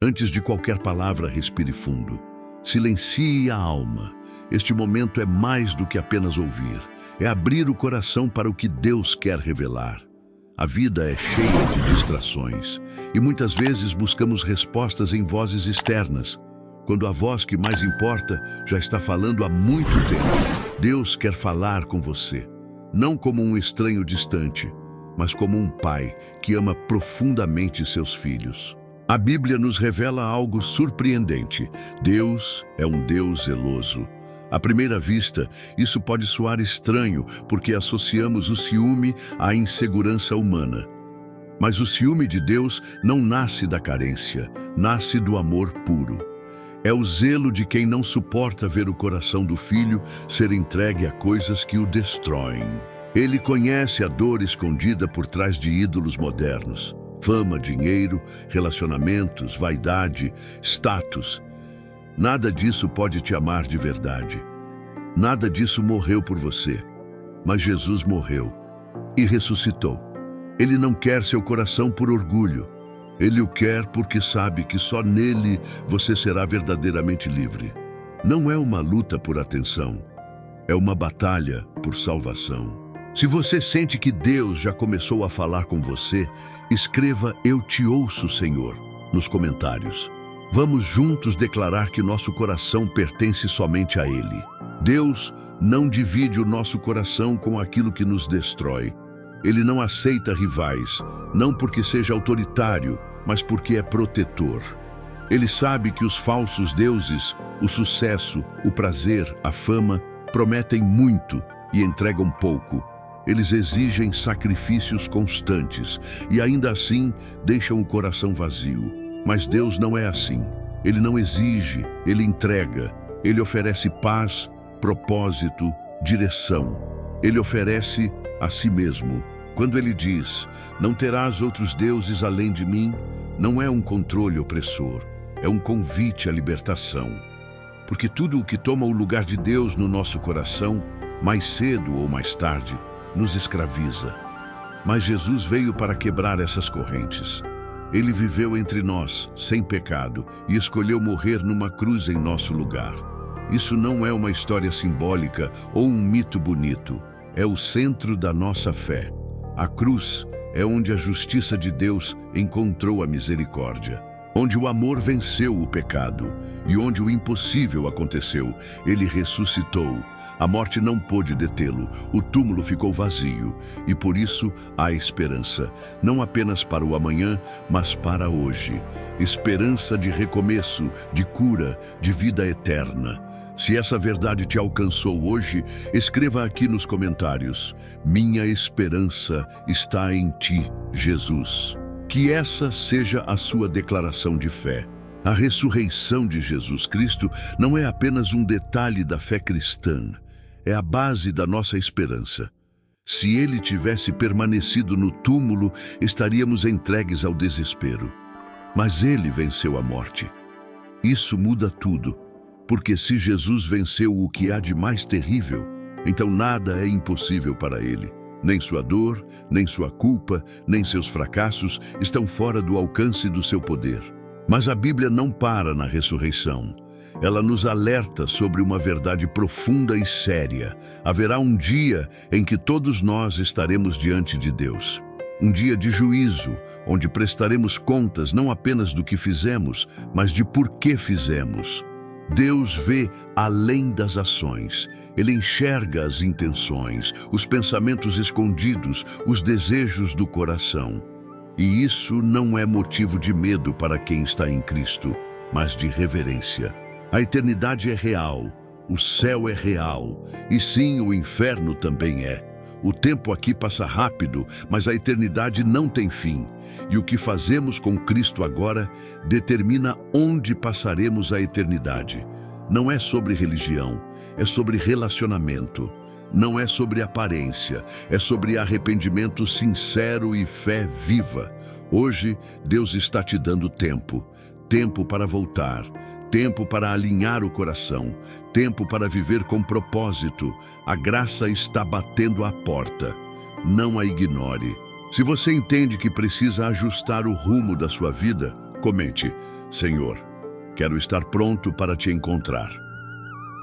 Antes de qualquer palavra, respire fundo. Silencie a alma. Este momento é mais do que apenas ouvir. É abrir o coração para o que Deus quer revelar. A vida é cheia de distrações e muitas vezes buscamos respostas em vozes externas, quando a voz que mais importa já está falando há muito tempo. Deus quer falar com você, não como um estranho distante, mas como um pai que ama profundamente seus filhos. A Bíblia nos revela algo surpreendente. Deus é um Deus zeloso. À primeira vista, isso pode soar estranho, porque associamos o ciúme à insegurança humana. Mas o ciúme de Deus não nasce da carência, nasce do amor puro. É o zelo de quem não suporta ver o coração do filho ser entregue a coisas que o destroem. Ele conhece a dor escondida por trás de ídolos modernos. Fama, dinheiro, relacionamentos, vaidade, status. Nada disso pode te amar de verdade. Nada disso morreu por você. Mas Jesus morreu e ressuscitou. Ele não quer seu coração por orgulho. Ele o quer porque sabe que só nele você será verdadeiramente livre. Não é uma luta por atenção. É uma batalha por salvação. Se você sente que Deus já começou a falar com você, escreva "Eu te ouço, Senhor" nos comentários. Vamos juntos declarar que nosso coração pertence somente a Ele. Deus não divide o nosso coração com aquilo que nos destrói. Ele não aceita rivais, não porque seja autoritário, mas porque é protetor. Ele sabe que os falsos deuses, o sucesso, o prazer, a fama, prometem muito e entregam pouco. Eles exigem sacrifícios constantes e ainda assim deixam o coração vazio. Mas Deus não é assim. Ele não exige, Ele entrega. Ele oferece paz, propósito, direção. Ele oferece a si mesmo. Quando Ele diz, "Não terás outros deuses além de mim", não é um controle opressor, é um convite à libertação. Porque tudo o que toma o lugar de Deus no nosso coração, mais cedo ou mais tarde, nos escraviza. Mas Jesus veio para quebrar essas correntes. Ele viveu entre nós, sem pecado, e escolheu morrer numa cruz em nosso lugar. Isso não é uma história simbólica ou um mito bonito. É o centro da nossa fé. A cruz é onde a justiça de Deus encontrou a misericórdia. Onde o amor venceu o pecado e onde o impossível aconteceu, Ele ressuscitou. A morte não pôde detê-lo, o túmulo ficou vazio e por isso há esperança, não apenas para o amanhã, mas para hoje. Esperança de recomeço, de cura, de vida eterna. Se essa verdade te alcançou hoje, escreva aqui nos comentários: "Minha esperança está em ti, Jesus." Que essa seja a sua declaração de fé. A ressurreição de Jesus Cristo não é apenas um detalhe da fé cristã, é a base da nossa esperança. Se Ele tivesse permanecido no túmulo, estaríamos entregues ao desespero. Mas Ele venceu a morte. Isso muda tudo, porque se Jesus venceu o que há de mais terrível, então nada é impossível para Ele. Nem sua dor, nem sua culpa, nem seus fracassos estão fora do alcance do seu poder. Mas a Bíblia não para na ressurreição. Ela nos alerta sobre uma verdade profunda e séria. Haverá um dia em que todos nós estaremos diante de Deus. Um dia de juízo, onde prestaremos contas não apenas do que fizemos, mas de por que fizemos. Deus vê além das ações. Ele enxerga as intenções, os pensamentos escondidos, os desejos do coração. E isso não é motivo de medo para quem está em Cristo, mas de reverência. A eternidade é real, o céu é real, e sim, o inferno também é. O tempo aqui passa rápido, mas a eternidade não tem fim. E o que fazemos com Cristo agora determina onde passaremos a eternidade. Não é sobre religião, é sobre relacionamento. Não é sobre aparência, é sobre arrependimento sincero e fé viva. Hoje, Deus está te dando tempo. Tempo para voltar. Tempo para alinhar o coração. Tempo para viver com propósito. A graça está batendo à porta. Não a ignore. Se você entende que precisa ajustar o rumo da sua vida, comente: Senhor, quero estar pronto para te encontrar.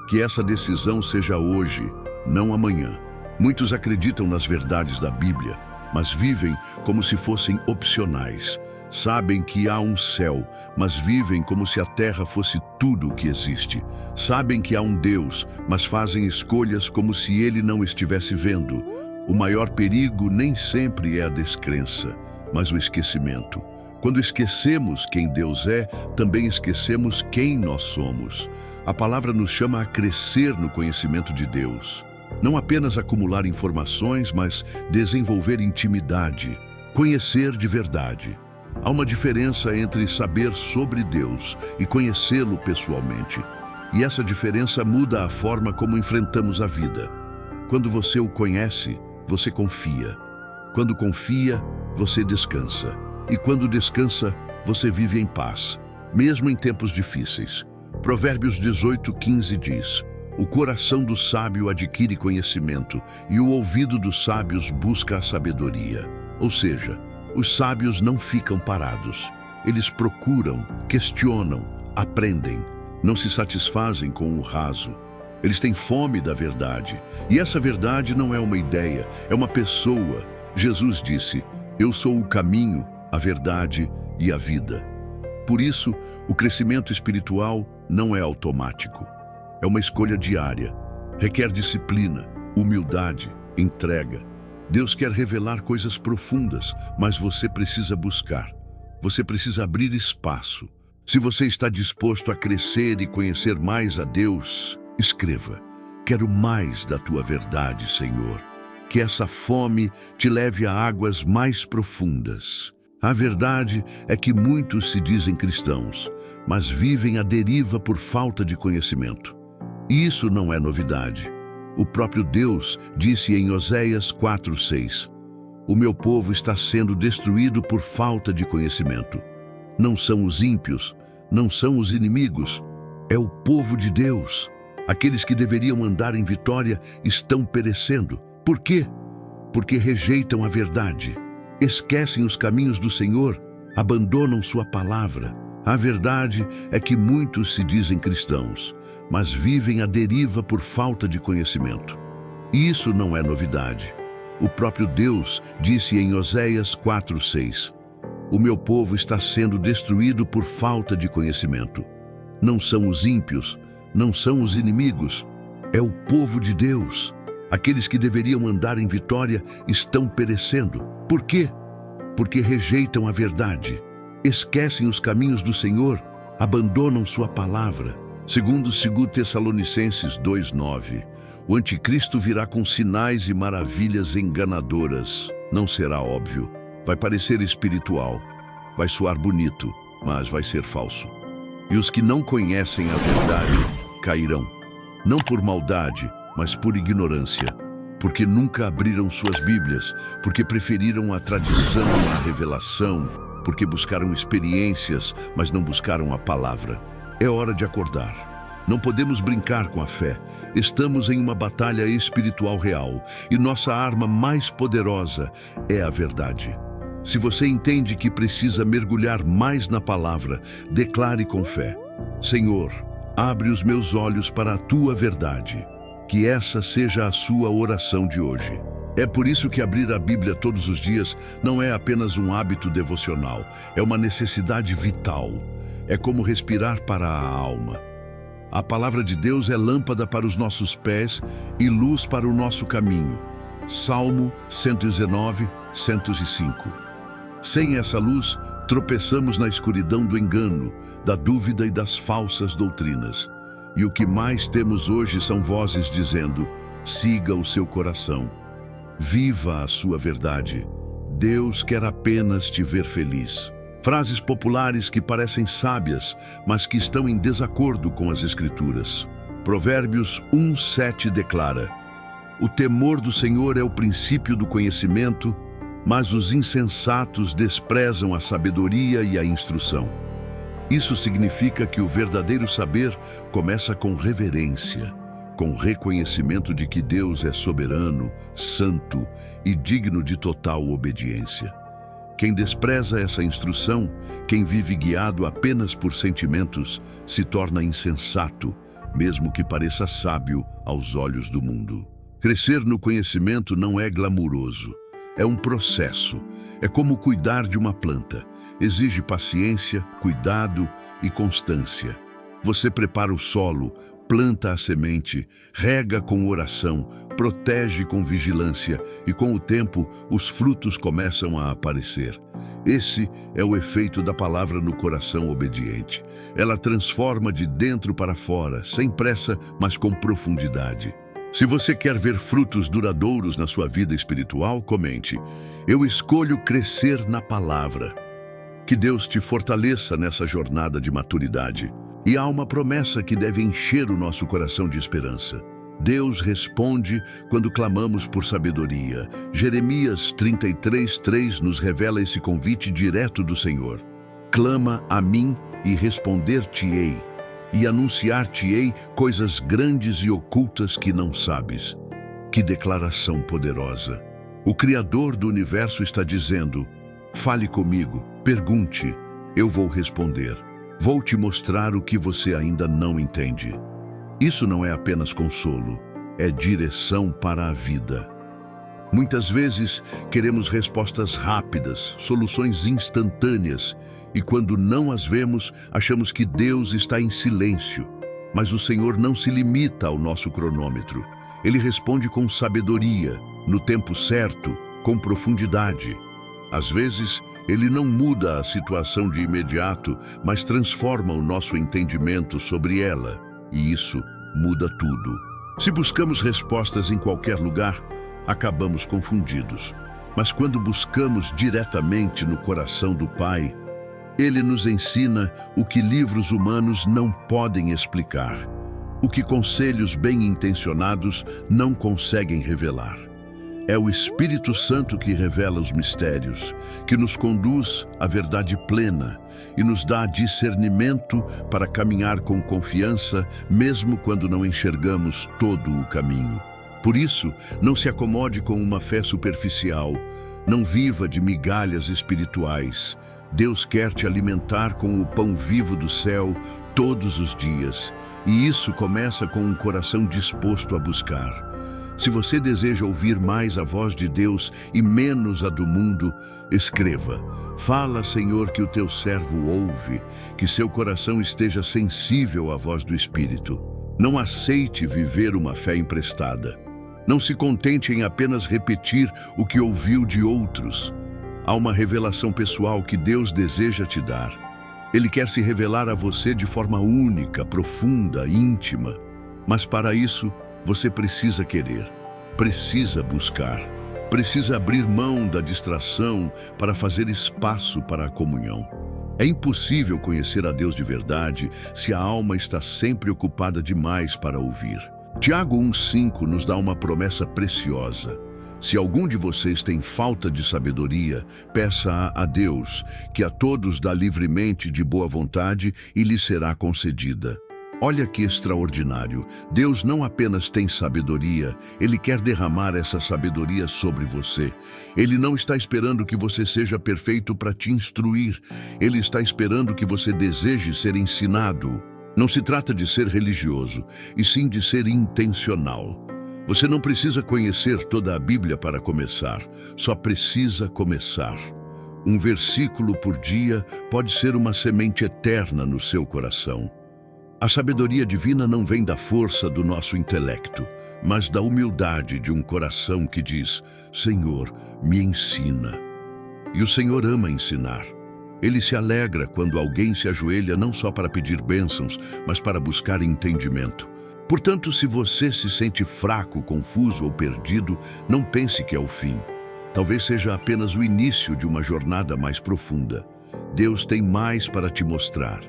Que essa decisão seja hoje, não amanhã. Muitos acreditam nas verdades da Bíblia, mas vivem como se fossem opcionais. Sabem que há um céu, mas vivem como se a terra fosse tudo o que existe. Sabem que há um Deus, mas fazem escolhas como se ele não estivesse vendo. O maior perigo nem sempre é a descrença, mas o esquecimento. Quando esquecemos quem Deus é, também esquecemos quem nós somos. A palavra nos chama a crescer no conhecimento de Deus. Não apenas acumular informações, mas desenvolver intimidade, conhecer de verdade. Há uma diferença entre saber sobre Deus e conhecê-lo pessoalmente. E essa diferença muda a forma como enfrentamos a vida. Quando você o conhece, você confia. Quando confia, você descansa. E quando descansa, você vive em paz, mesmo em tempos difíceis. Provérbios 18:15 diz: o coração do sábio adquire conhecimento e o ouvido dos sábios busca a sabedoria. Ou seja, os sábios não ficam parados. Eles procuram, questionam, aprendem. Não se satisfazem com o raso. Eles têm fome da verdade. E essa verdade não é uma ideia, é uma pessoa. Jesus disse: eu sou o caminho, a verdade e a vida. Por isso, o crescimento espiritual não é automático. É uma escolha diária. Requer disciplina, humildade, entrega. Deus quer revelar coisas profundas, mas você precisa buscar. Você precisa abrir espaço. Se você está disposto a crescer e conhecer mais a Deus, escreva: quero mais da tua verdade, Senhor. Que essa fome te leve a águas mais profundas. A verdade é que muitos se dizem cristãos, mas vivem à deriva por falta de conhecimento. E isso não é novidade. O próprio Deus disse em Oséias 4:6: o meu povo está sendo destruído por falta de conhecimento. Não são os ímpios, não são os inimigos, é o povo de Deus. Aqueles que deveriam andar em vitória estão perecendo. Por quê? Porque rejeitam a verdade, esquecem os caminhos do Senhor, abandonam sua palavra. A verdade é que muitos se dizem cristãos, mas vivem à deriva por falta de conhecimento. E isso não é novidade. O próprio Deus disse em Oséias 4:6: o meu povo está sendo destruído por falta de conhecimento. Não são os ímpios, não são os inimigos, é o povo de Deus. Aqueles que deveriam andar em vitória estão perecendo. Por quê? Porque rejeitam a verdade, esquecem os caminhos do Senhor, abandonam sua palavra. Segundo 2 Tessalonicenses 2:9, o anticristo virá com sinais e maravilhas enganadoras. Não será óbvio, vai parecer espiritual, vai soar bonito, mas vai ser falso. E os que não conhecem a verdade cairão, não por maldade, mas por ignorância, porque nunca abriram suas Bíblias, porque preferiram a tradição à revelação, porque buscaram experiências, mas não buscaram a palavra. É hora de acordar. Não podemos brincar com a fé. Estamos em uma batalha espiritual real e nossa arma mais poderosa é a verdade. Se você entende que precisa mergulhar mais na palavra, declare com fé: Senhor, abre os meus olhos para a tua verdade. Que essa seja a sua oração de hoje. É por isso que abrir a Bíblia todos os dias não é apenas um hábito devocional, é uma necessidade vital. É como respirar para a alma. A palavra de Deus é lâmpada para os nossos pés e luz para o nosso caminho. Salmo 119, 105. Sem essa luz, tropeçamos na escuridão do engano, da dúvida e das falsas doutrinas. E o que mais temos hoje são vozes dizendo: siga o seu coração, viva a sua verdade. Deus quer apenas te ver feliz. Frases populares que parecem sábias, mas que estão em desacordo com as Escrituras. Provérbios 1:7 declara: o temor do Senhor é o princípio do conhecimento, mas os insensatos desprezam a sabedoria e a instrução. Isso significa que o verdadeiro saber começa com reverência, com reconhecimento de que Deus é soberano, santo e digno de total obediência. Quem despreza essa instrução, quem vive guiado apenas por sentimentos, se torna insensato, mesmo que pareça sábio aos olhos do mundo. Crescer no conhecimento não é glamuroso, é um processo. É como cuidar de uma planta. Exige paciência, cuidado e constância. Você prepara o solo, planta a semente, rega com oração, protege com vigilância e, com o tempo, os frutos começam a aparecer. Esse é o efeito da palavra no coração obediente. Ela transforma de dentro para fora, sem pressa, mas com profundidade. Se você quer ver frutos duradouros na sua vida espiritual, comente: eu escolho crescer na palavra. Que Deus te fortaleça nessa jornada de maturidade. E há uma promessa que deve encher o nosso coração de esperança. Deus responde quando clamamos por sabedoria. Jeremias 33:3 nos revela esse convite direto do Senhor. Clama a mim e responder-te-ei, e anunciar-te-ei coisas grandes e ocultas que não sabes. Que declaração poderosa! O Criador do universo está dizendo: fale comigo, pergunte, eu vou responder. Vou te mostrar o que você ainda não entende. Isso não é apenas consolo, é direção para a vida. Muitas vezes queremos respostas rápidas, soluções instantâneas, e quando não as vemos, achamos que Deus está em silêncio. Mas o Senhor não se limita ao nosso cronômetro. Ele responde com sabedoria, no tempo certo, com profundidade. Às vezes, Ele não muda a situação de imediato, mas transforma o nosso entendimento sobre ela, e isso muda tudo. Se buscamos respostas em qualquer lugar, acabamos confundidos. Mas quando buscamos diretamente no coração do Pai, Ele nos ensina o que livros humanos não podem explicar, o que conselhos bem-intencionados não conseguem revelar. É o Espírito Santo que revela os mistérios, que nos conduz à verdade plena e nos dá discernimento para caminhar com confiança, mesmo quando não enxergamos todo o caminho. Por isso, não se acomode com uma fé superficial, não viva de migalhas espirituais. Deus quer te alimentar com o pão vivo do céu todos os dias, e isso começa com um coração disposto a buscar. Se você deseja ouvir mais a voz de Deus e menos a do mundo, escreva: fala, Senhor, que o teu servo ouve, que seu coração esteja sensível à voz do Espírito. Não aceite viver uma fé emprestada. Não se contente em apenas repetir o que ouviu de outros. Há uma revelação pessoal que Deus deseja te dar. Ele quer se revelar a você de forma única, profunda, íntima. Mas para isso, você precisa querer, precisa buscar, precisa abrir mão da distração para fazer espaço para a comunhão. É impossível conhecer a Deus de verdade se a alma está sempre ocupada demais para ouvir. Tiago 1,5 nos dá uma promessa preciosa. Se algum de vocês tem falta de sabedoria, peça a Deus, que a todos dá livremente de boa vontade e lhe será concedida. Olha que extraordinário! Deus não apenas tem sabedoria, Ele quer derramar essa sabedoria sobre você. Ele não está esperando que você seja perfeito para te instruir. Ele está esperando que você deseje ser ensinado. Não se trata de ser religioso, e sim de ser intencional. Você não precisa conhecer toda a Bíblia para começar, só precisa começar. Um versículo por dia pode ser uma semente eterna no seu coração. A sabedoria divina não vem da força do nosso intelecto, mas da humildade de um coração que diz: Senhor, me ensina. E o Senhor ama ensinar. Ele se alegra quando alguém se ajoelha não só para pedir bênçãos, mas para buscar entendimento. Portanto, se você se sente fraco, confuso ou perdido, não pense que é o fim. Talvez seja apenas o início de uma jornada mais profunda. Deus tem mais para te mostrar.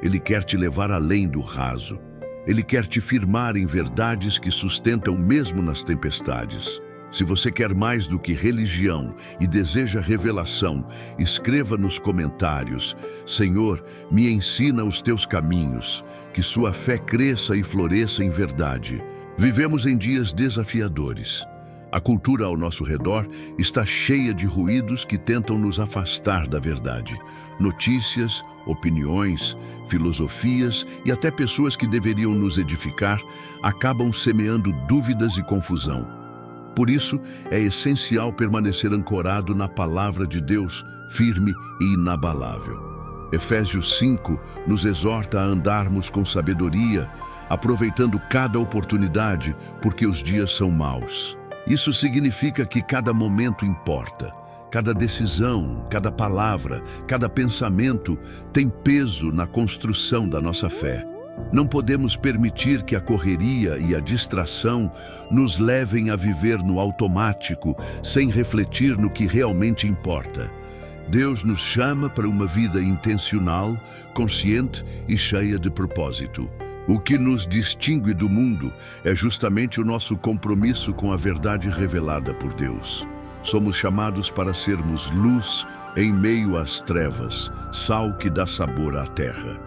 Ele quer te levar além do raso. Ele quer te firmar em verdades que sustentam mesmo nas tempestades. Se você quer mais do que religião e deseja revelação, escreva nos comentários: Senhor, me ensina os teus caminhos, que sua fé cresça e floresça em verdade. Vivemos em dias desafiadores. A cultura ao nosso redor está cheia de ruídos que tentam nos afastar da verdade. Notícias, opiniões, filosofias e até pessoas que deveriam nos edificar acabam semeando dúvidas e confusão. Por isso, é essencial permanecer ancorado na palavra de Deus, firme e inabalável. Efésios 5 nos exorta a andarmos com sabedoria, aproveitando cada oportunidade, porque os dias são maus. Isso significa que cada momento importa. Cada decisão, cada palavra, cada pensamento tem peso na construção da nossa fé. Não podemos permitir que a correria e a distração nos levem a viver no automático, sem refletir no que realmente importa. Deus nos chama para uma vida intencional, consciente e cheia de propósito. O que nos distingue do mundo é justamente o nosso compromisso com a verdade revelada por Deus. Somos chamados para sermos luz em meio às trevas, sal que dá sabor à terra.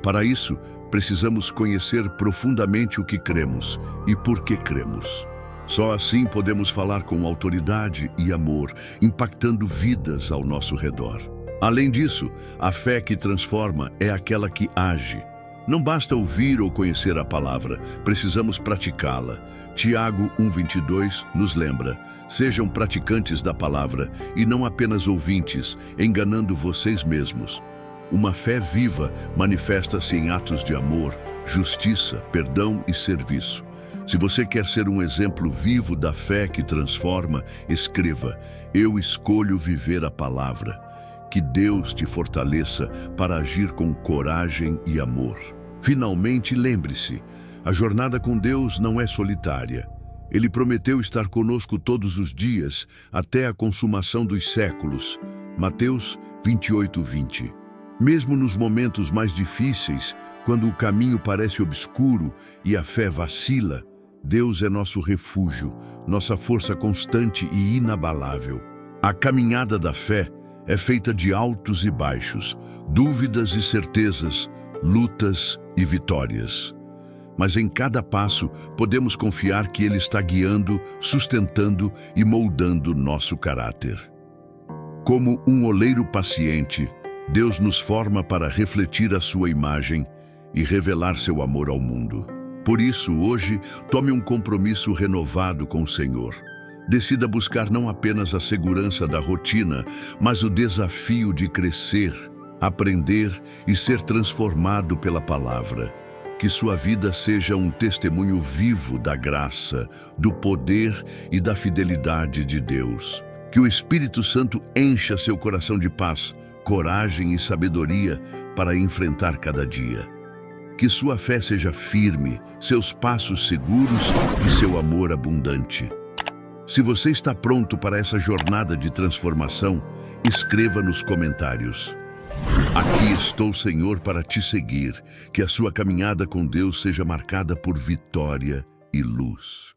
Para isso, precisamos conhecer profundamente o que cremos e por que cremos. Só assim podemos falar com autoridade e amor, impactando vidas ao nosso redor. Além disso, a fé que transforma é aquela que age. Não basta ouvir ou conhecer a palavra, precisamos praticá-la. Tiago 1:22 nos lembra: sejam praticantes da palavra e não apenas ouvintes, enganando vocês mesmos. Uma fé viva manifesta-se em atos de amor, justiça, perdão e serviço. Se você quer ser um exemplo vivo da fé que transforma, escreva: eu escolho viver a palavra. Que Deus te fortaleça para agir com coragem e amor. Finalmente, lembre-se, a jornada com Deus não é solitária. Ele prometeu estar conosco todos os dias, até a consumação dos séculos. Mateus 28:20. Mesmo nos momentos mais difíceis, quando o caminho parece obscuro e a fé vacila, Deus é nosso refúgio, nossa força constante e inabalável. A caminhada da fé é feita de altos e baixos, dúvidas e certezas, lutas e vitórias. Mas em cada passo podemos confiar que Ele está guiando, sustentando e moldando nosso caráter. Como um oleiro paciente, Deus nos forma para refletir a sua imagem e revelar seu amor ao mundo. Por isso, hoje, tome um compromisso renovado com o Senhor. Decida buscar não apenas a segurança da rotina, mas o desafio de crescer, aprender e ser transformado pela palavra. Que sua vida seja um testemunho vivo da graça, do poder e da fidelidade de Deus. Que o Espírito Santo encha seu coração de paz, coragem e sabedoria para enfrentar cada dia. Que sua fé seja firme, seus passos seguros e seu amor abundante. Se você está pronto para essa jornada de transformação, escreva nos comentários: aqui estou, Senhor, para te seguir. Que a sua caminhada com Deus seja marcada por vitória e luz.